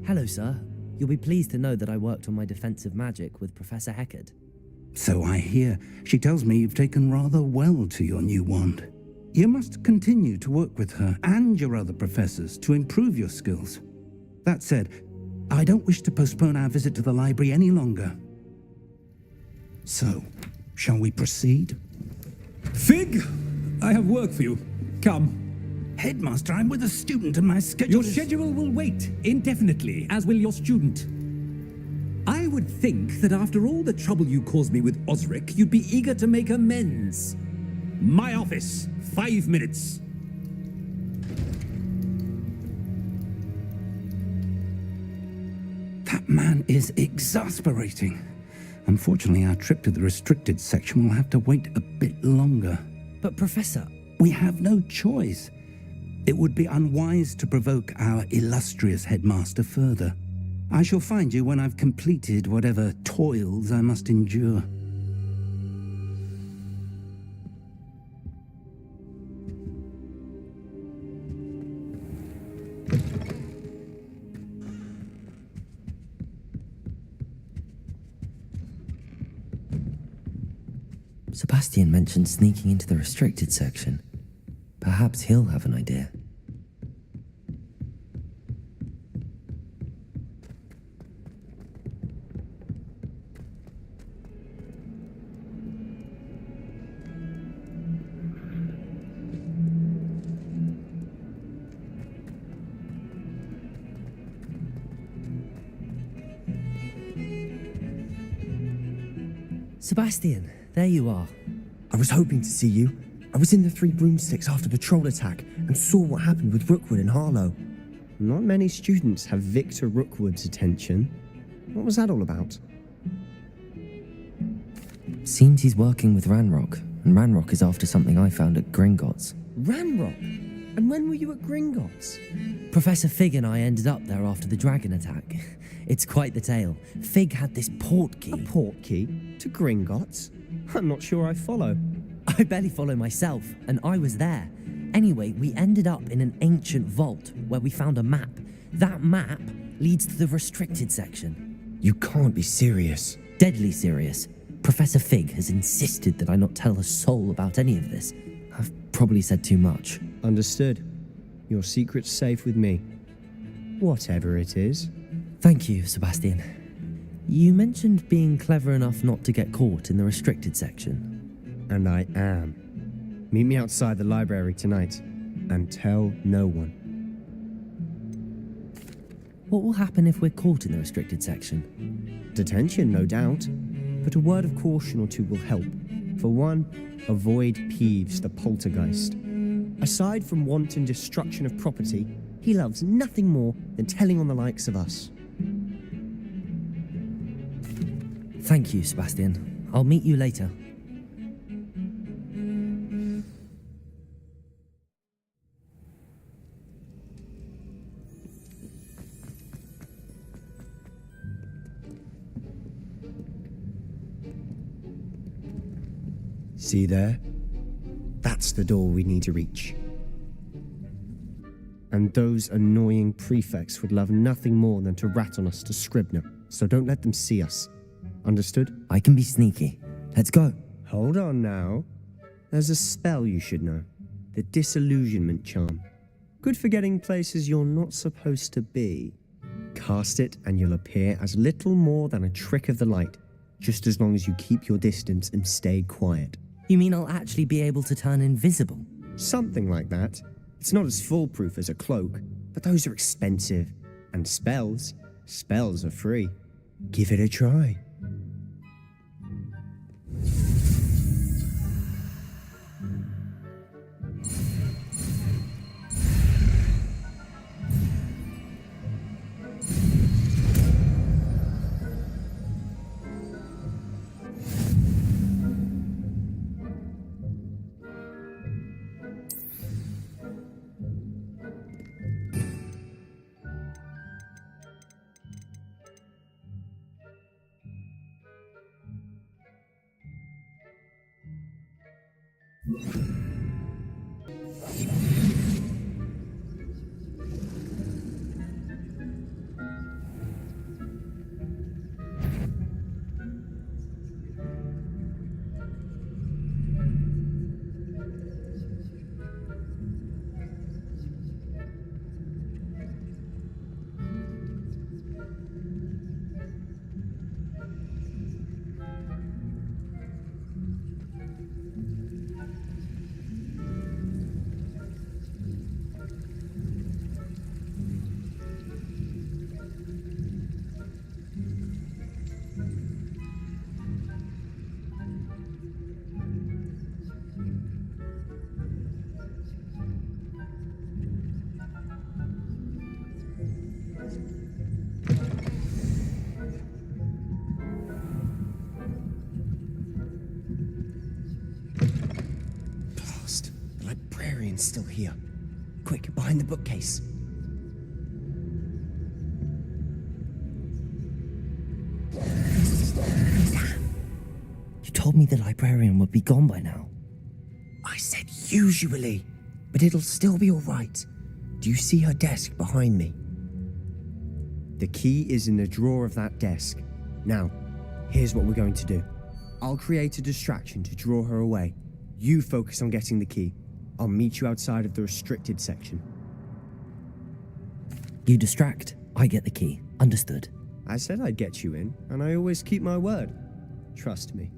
Hello, sir. You'll be pleased to know that I worked on my defensive magic with Professor Heckard. So I hear. She tells me you've taken rather well to your new wand. You must continue to work with her and your other professors to improve your skills. That said, I don't wish to postpone our visit to the library any longer. So, shall we proceed? Fig, I have work for you. Come. Headmaster, I'm with a student and my schedule Your schedule will wait indefinitely, as will your student. I would think that after all the trouble you caused me with Osric, you'd be eager to make amends. My office, 5 minutes. That man is exasperating. Unfortunately, our trip to the restricted section will have to wait a bit longer. But Professor... We have no choice. It would be unwise to provoke our illustrious headmaster further. I shall find you when I've completed whatever toils I must endure. Sebastian mentioned sneaking into the restricted section. Perhaps he'll have an idea. Sebastian, there you are. I was hoping to see you. I was in the Three Broomsticks after the troll attack and saw what happened with Rookwood and Harlow. Not many students have Victor Rookwood's attention. What was that all about? Seems he's working with Ranrock, and Ranrock is after something I found at Gringotts. Ranrock? And when were you at Gringotts? Professor Fig and I ended up there after the dragon attack. It's quite the tale. Fig had this port key. A port key? To Gringotts? I'm not sure I follow. I barely follow myself, and I was there. Anyway, we ended up in an ancient vault where we found a map. That map leads to the restricted section. You can't be serious. Deadly serious. Professor Fig has insisted that I not tell a soul about any of this. I've probably said too much. Understood. Your secret's safe with me. Whatever it is. Thank you, Sebastian. You mentioned being clever enough not to get caught in the restricted section. And I am. Meet me outside the library tonight, and tell no one. What will happen if we're caught in the restricted section? Detention, no doubt. But a word of caution or two will help. For one, avoid Peeves, the poltergeist. Aside from wanton destruction of property, he loves nothing more than telling on the likes of us. Thank you, Sebastian. I'll meet you later. See there? That's the door we need to reach. And those annoying prefects would love nothing more than to rat on us to Scribner, so don't let them see us. Understood? I can be sneaky. Let's go. Hold on now. There's a spell you should know. The Disillusionment Charm. Good for getting places you're not supposed to be. Cast it and you'll appear as little more than a trick of the light, just as long as you keep your distance and stay quiet. You mean I'll actually be able to turn invisible? Something like that. It's not as foolproof as a cloak, but those are expensive. And spells are free. Give it a try. Merlin's still here. Quick, behind the bookcase. You told me the librarian would be gone by now. I said usually, but it'll still be all right. Do you see her desk behind me? The key is in the drawer of that desk. Now, here's what we're going to do. I'll create a distraction to draw her away. You focus on getting the key. I'll meet you outside of the restricted section. You distract, I get the key. Understood. I said I'd get you in, and I always keep my word. Trust me.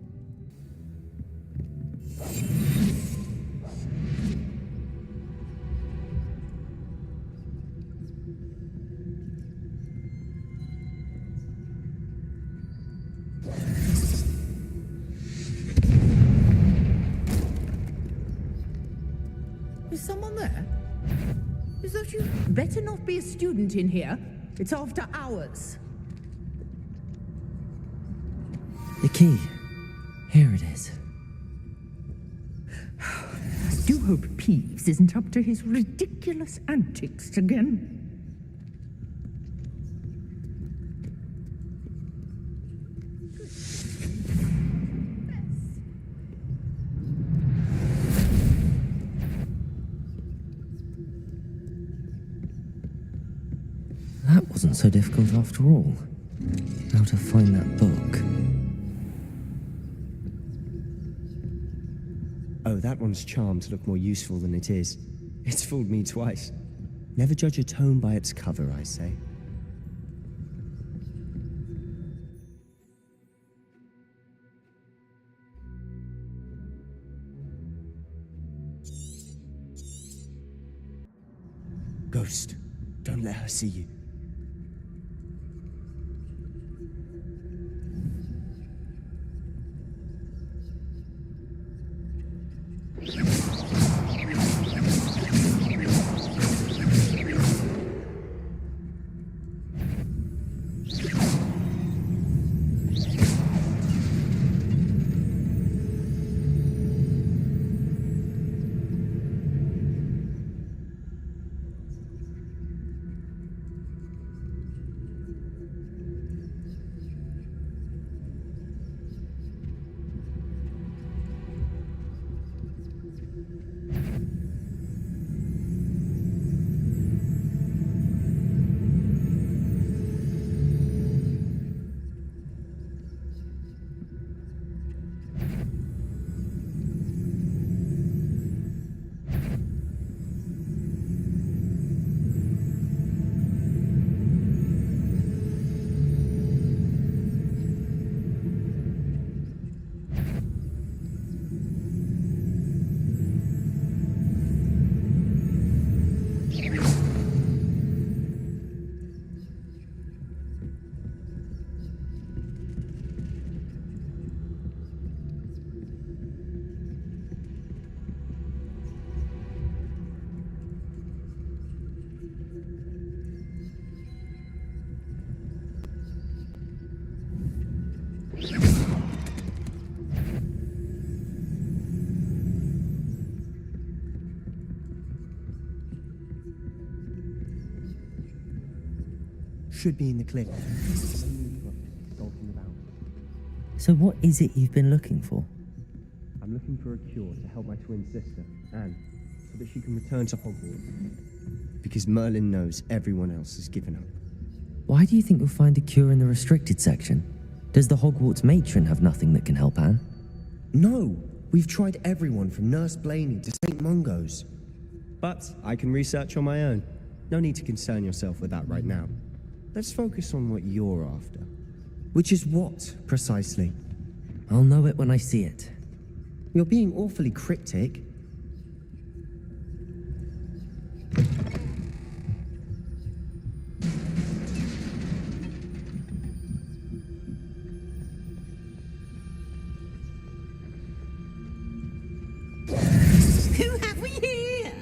Is someone there? Is that you? Better not be a student in here. It's after hours. The key. Here it is. I do hope Peeves isn't up to his ridiculous antics again. That wasn't so difficult after all. How to find that book. Oh, that one's charmed to look more useful than it is. It's fooled me twice. Never judge a tome by its cover, I say. Ghost, don't let her see you. Should be in the cliff. So what is it you've been looking for? I'm looking for a cure to help my twin sister, Anne, so that she can return to Hogwarts. Because Merlin knows everyone else has given up. Why do you think you'll find a cure in the restricted section? Does the Hogwarts matron have nothing that can help Anne? No! We've tried everyone from Nurse Blaney to St. Mungo's. But I can research on my own. No need to concern yourself with that right now. Let's focus on what you're after. Which is what, precisely? I'll know it when I see it. You're being awfully cryptic. Who have we here?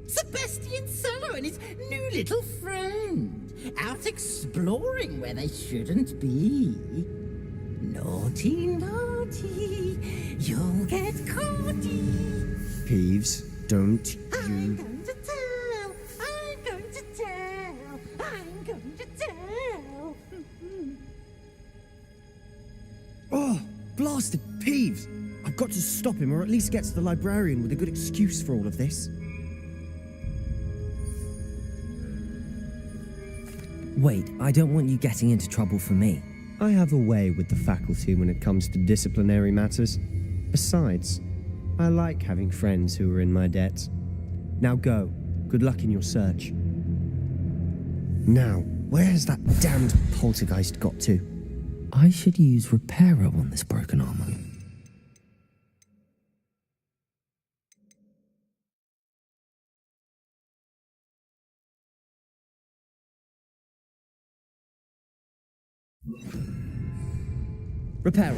Sebastian Cello and his new little friend. Out exploring where they shouldn't be. Naughty, naughty, you'll get caughty. Peeves, Don't I'm you... going to tell. I'm going to tell. I'm going to tell. Oh, blasted Peeves! I've got to stop him, or at least get to the librarian with a good excuse for all of this. Wait, I don't want you getting into trouble for me. I have a way with the faculty when it comes to disciplinary matters. Besides, I like having friends who are in my debt. Now go. Good luck in your search. Now, where has that damned poltergeist got to? I should use Reparo on this broken armor. Reparo.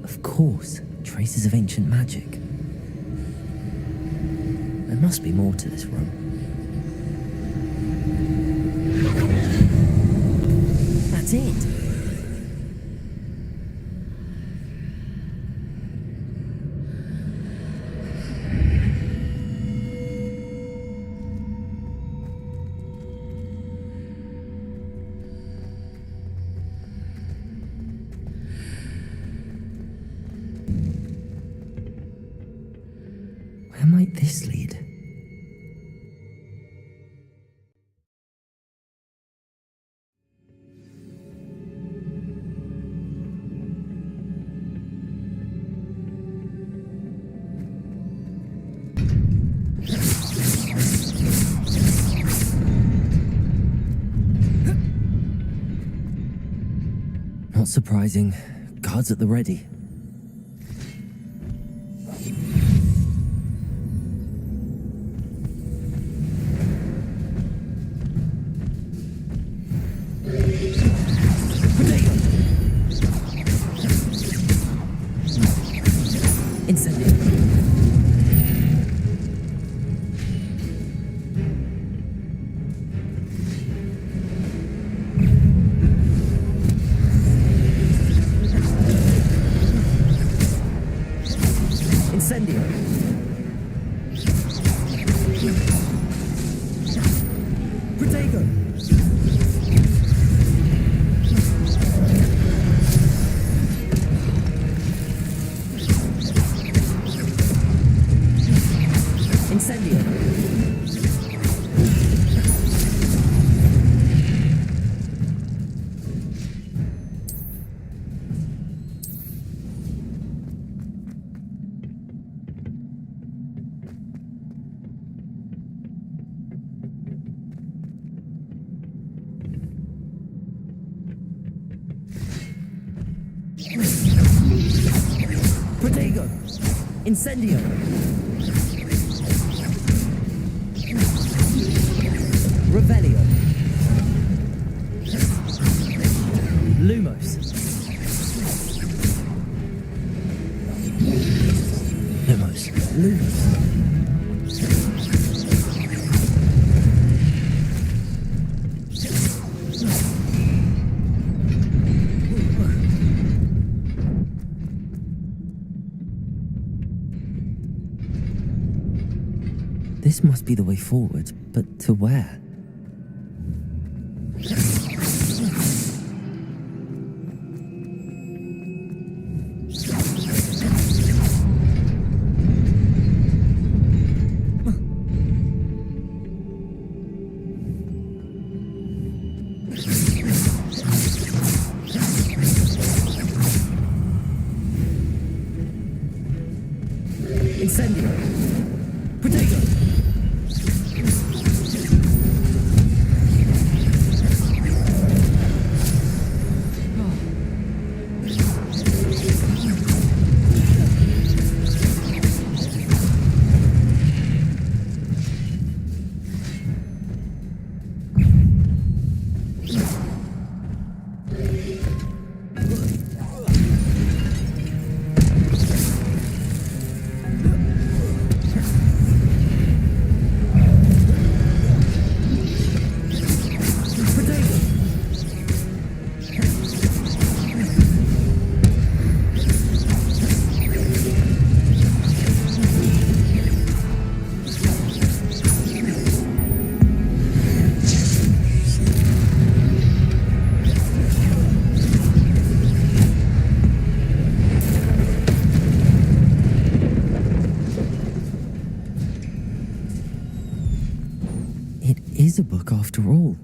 Of course, traces of ancient magic. There must be more to this room. That's it. Where might this lead? Not surprising. Guards at the ready. Incendio. Protego. Incendio. Protego. Incendio. Revelio. Lumos. Lumos. Lumos. This must be the way forward, but to where? Incendio. Protego. after all.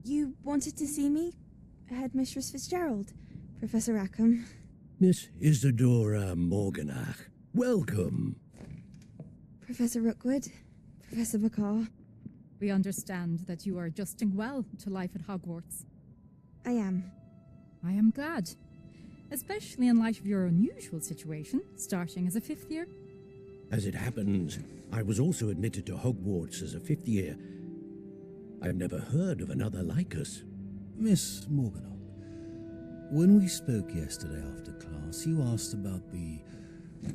You wanted to see me? Headmistress Fitzgerald, Professor Rackham. Miss Isadora Morganach, welcome. Professor Rookwood, Professor McCaw. We understand that you are adjusting well to life at Hogwarts. I am. I am glad, especially in light of your unusual situation, starting as a fifth year. As it happens, I was also admitted to Hogwarts as a fifth year. I've never heard of another like us. Miss Morganock, when we spoke yesterday after class, you asked about the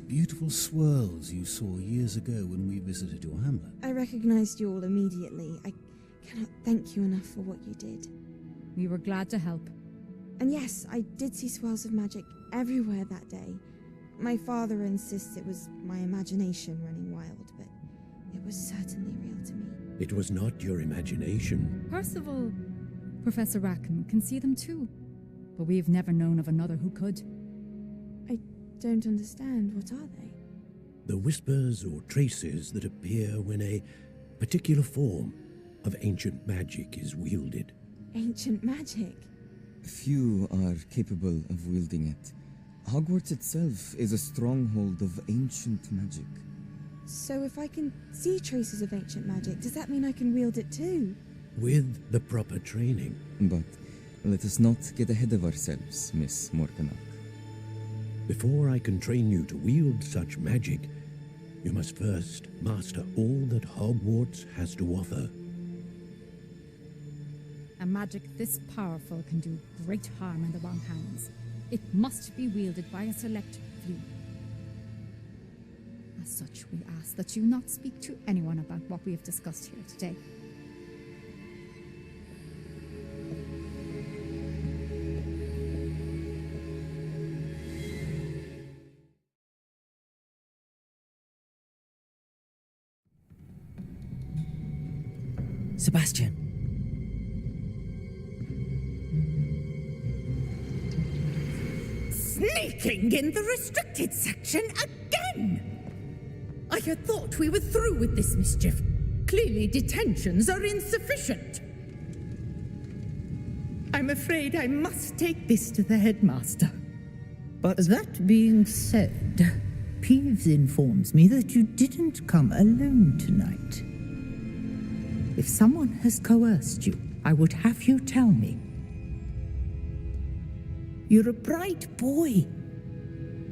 beautiful swirls you saw years ago when we visited your hamlet. I recognized you all immediately. I cannot thank you enough for what you did. We were glad to help. And yes, I did see swirls of magic everywhere that day. My father insists it was my imagination running wild, but it was certainly real to me. It was not your imagination. Percival, Professor Rackham can see them too, but we've never known of another who could. I don't understand. What are they? The whispers or traces that appear when a particular form of ancient magic is wielded. Ancient magic? Few are capable of wielding it. Hogwarts itself is a stronghold of ancient magic. So if I can see traces of ancient magic, does that mean I can wield it too? With the proper training. But let us not get ahead of ourselves, Miss Morganock. Before I can train you to wield such magic, you must first master all that Hogwarts has to offer. A magic this powerful can do great harm in the wrong hands. It must be wielded by a select few. As such, we ask that you not speak to anyone about what we have discussed here today. Sebastian. Sneaking in the restricted section again! I had thought we were through with this mischief. Clearly detentions are insufficient. I'm afraid I must take this to the headmaster. But that being said, Peeves informs me that you didn't come alone tonight. If someone has coerced you, I would have you tell me. You're a bright boy.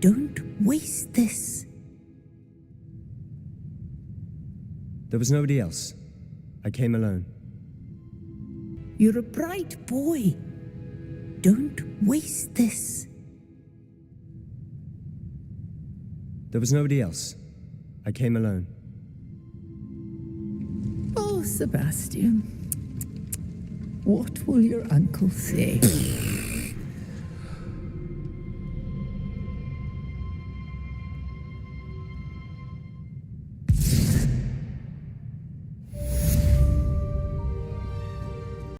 Don't waste this. There was nobody else. I came alone. You're a bright boy. Don't waste this. There was nobody else. I came alone. Oh, Sebastian. What will your uncle say?